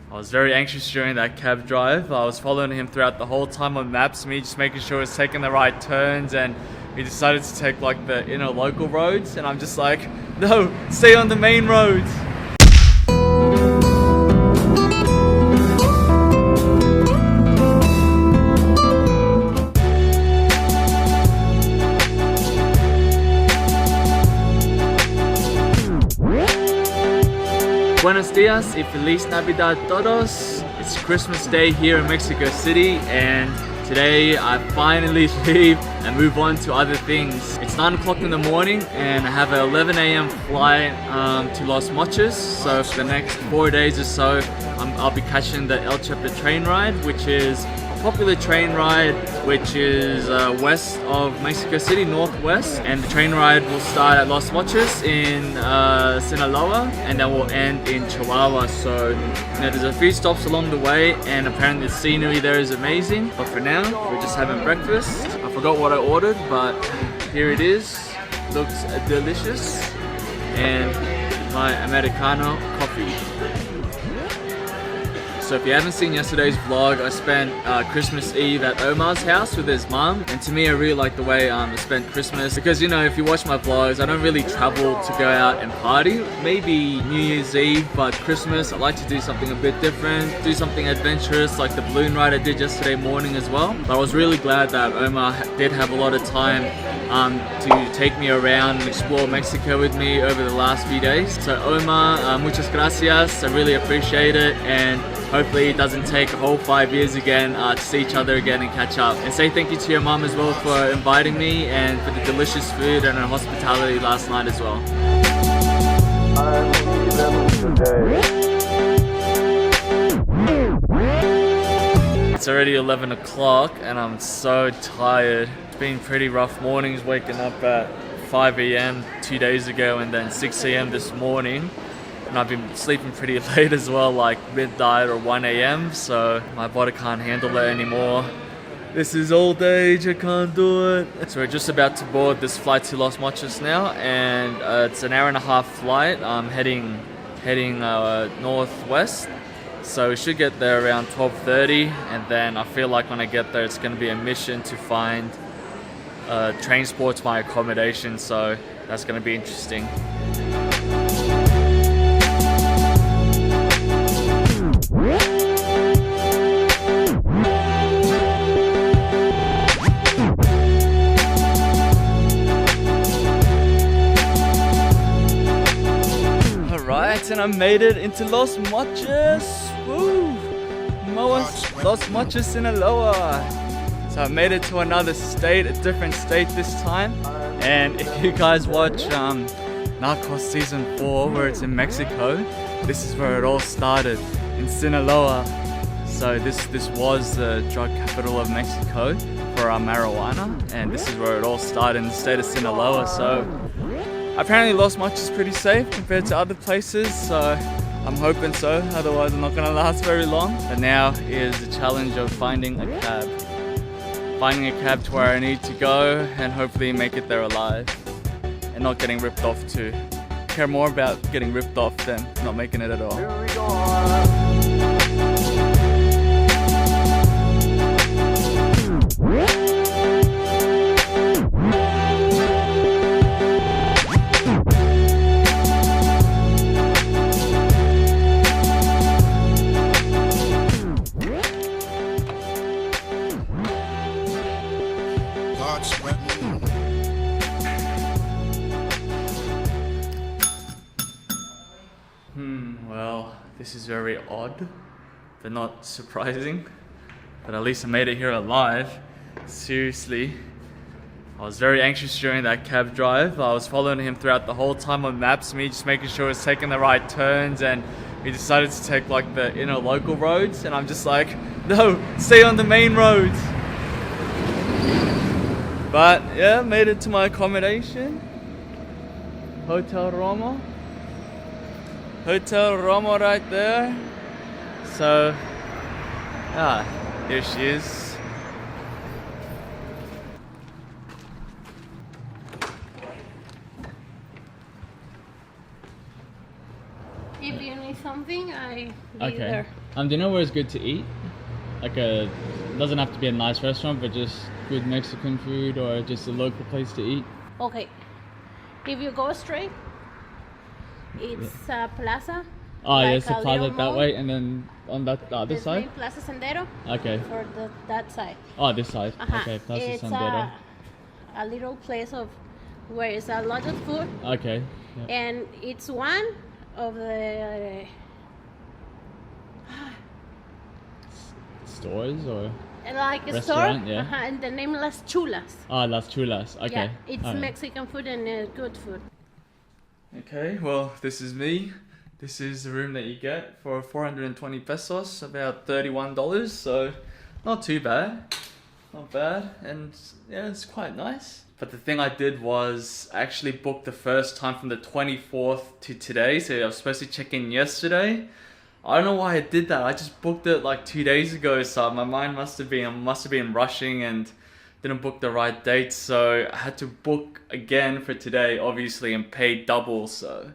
I was very anxious during that cab drive. I was following him throughout the whole time on maps, me just making sure he's taking the right turns, and he decided to take like the inner local roads, and I'm just like, no, stay on the main roads. Buenos dias y Feliz Navidad todos. It's Christmas Day here in Mexico City, and today I finally leave and move on to other things. It's 9 o'clock in the morning and I have an 11 a.m. flight to Los Mochis. So for the next 4 days or so, I'll be catching the El Chepe train ride, which is a popular train ride which is west of Mexico City, northwest. And the train ride will start at Los Mochis in Sinaloa, and then will end in Chihuahua. So there's a few stops along the way, and apparently the scenery there is amazing. But for now, we're just having breakfast. I forgot what I ordered, but here it is. Looks delicious. And my Americano coffee. So if you haven't seen yesterday's vlog, I spent Christmas Eve at Omar's house with his mom, and to me I really like the way I spent Christmas, because you know, if you watch my vlogs, I don't really travel to go out and party. Maybe New Year's Eve, but Christmas I like to do something a bit different, do something adventurous like the balloon ride I did yesterday morning as well. But I was really glad that Omar did have a lot of time to take me around and explore Mexico with me over the last few days. So Omar, muchas gracias, I really appreciate it, and hopefully it doesn't take a whole 5 years again to see each other again and catch up. And say thank you to your mom as well for inviting me and for the delicious food and her hospitality last night as well. It's already 11 o'clock and I'm so tired. It's been pretty rough mornings, waking up at 5 a.m. 2 days ago and then 6 a.m. this morning. And I've been sleeping pretty late as well, like midnight or 1 a.m. So my body can't handle it anymore. This is old age, I can't do it. So we're just about to board this flight to Los Mochis now, and it's an hour-and-a-half flight. I'm heading northwest. So we should get there around 12:30, and then I feel like when I get there it's going to be a mission to find transport to my accommodation, so that's going to be interesting. And I made it into Los Mochis. Woo! Los Mochis, Sinaloa. So I made it to another state, a different state this time. And if you guys watch Narcos season 4, where it's in Mexico, this is where it all started, in Sinaloa. So this was the drug capital of Mexico for our marijuana, and this is where it all started, in the state of Sinaloa. So apparently Los Mochis is pretty safe compared to other places, so I'm hoping so, otherwise I'm not going to last very long. But now is the challenge of finding a cab. Finding a cab to where I need to go and hopefully make it there alive. And not getting ripped off too. I care more about getting ripped off than not making it at all. Here we go. Well, this is very odd, but not surprising. But at least I made it here alive. Seriously, I was very anxious during that cab drive. I was following him throughout the whole time on maps, me just making sure he's taking the right turns, and he decided to take like the inner local roads, and I'm just like, no, stay on the main roads. But yeah, made it to my accommodation. Hotel Romo right there. So, here she is. If you need something, anything, I be Okay. there. Do you know where it's good to eat? Like doesn't have to be a nice restaurant, but just good Mexican food or just a local place to eat. Okay. If you go straight, it's a plaza. Oh, like yes, the a plaza little that mall. way, and then on the other This side. name, Plaza Sendero. Okay. For that side. Oh, this side. Uh-huh. Okay, Plaza It's Sendero. a little place of where it's a lot of food, Okay. Yeah. and it's one of the Stores or like a store, restaurant, yeah. and the name Las Chulas. Las Chulas. Okay. Yeah, it's Alright. Mexican food and good food. Okay, well, this is me. This is the room that you get for 420 pesos, about $31. So, not too bad. Not bad. And yeah, it's quite nice. But the thing I did was I actually booked the first time from the 24th to today. So I was supposed to check in yesterday. I don't know why I did that. I just booked it like 2 days ago. So my mind must have been rushing and didn't book the right date. So I had to book again for today, obviously, and pay double. So,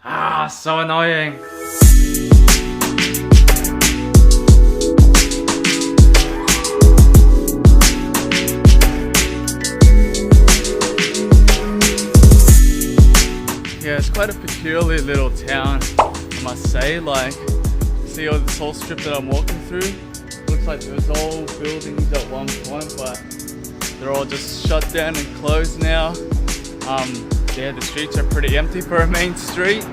so annoying. Yeah, it's quite a peculiar little town, I must say. Like, see all this whole strip that I'm walking through? Looks like there was all buildings at one point, but they're all just shut down and closed now. Yeah, the streets are pretty empty for a main street,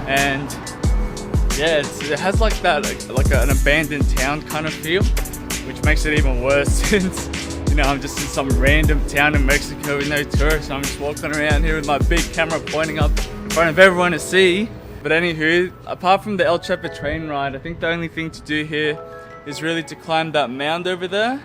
and yeah, it has like that, like an abandoned town kind of feel, which makes it even worse since, you know, I'm just in some random town in Mexico with no tourists. I'm just walking around here with my big camera pointing up in front of everyone to see. But anywho, apart from the El Chepe train ride, I think the only thing to do here is really to climb that mound over there.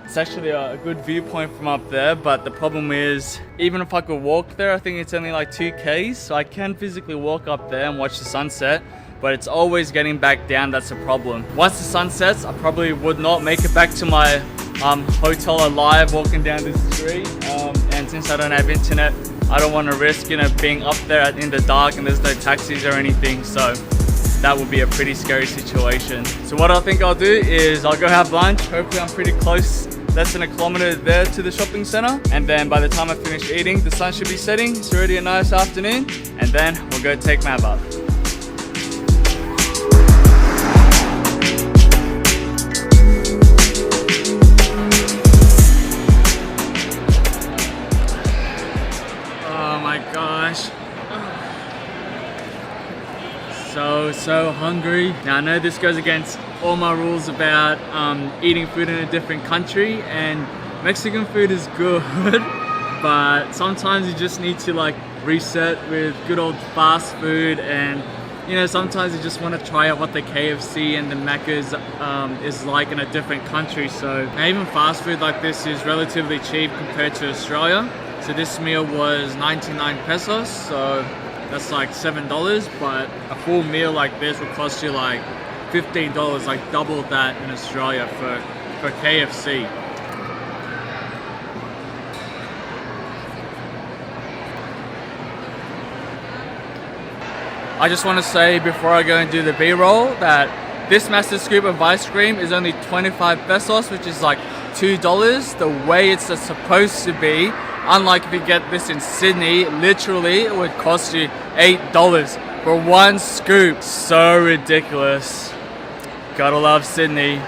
It's actually a good viewpoint from up there, but the problem is, even if I could walk there, I think it's only like 2Ks, so I can physically walk up there and watch the sunset, but it's always getting back down. That's a problem. Once the sun sets, I probably would not make it back to my hotel alive walking down this street, and since I don't have internet, I don't want to risk, you know, being up there in the dark and there's no taxis or anything, so that would be a pretty scary situation. So what I think I'll do is I'll go have lunch. Hopefully I'm pretty close, less than a kilometer there to the shopping center. And then by the time I finish eating, the sun should be setting. It's already a nice afternoon. And then we'll go take my bath. Oh my gosh. So hungry. Now I know this goes against all my rules about eating food in a different country, and Mexican food is good, but sometimes you just need to like reset with good old fast food, and you know, sometimes you just want to try out what the KFC and the Macca's is like in a different country. So now even fast food like this is relatively cheap compared to Australia. So this meal was 99 pesos, so that's like $7, but a full meal like this will cost you like $15, like double that in Australia for KFC. I just want to say before I go and do the B-roll that this massive scoop of ice cream is only 25 pesos, which is like $2, the way it's supposed to be. Unlike if you get this in Sydney, literally it would cost you $8 for one scoop. So ridiculous. Gotta love Sydney.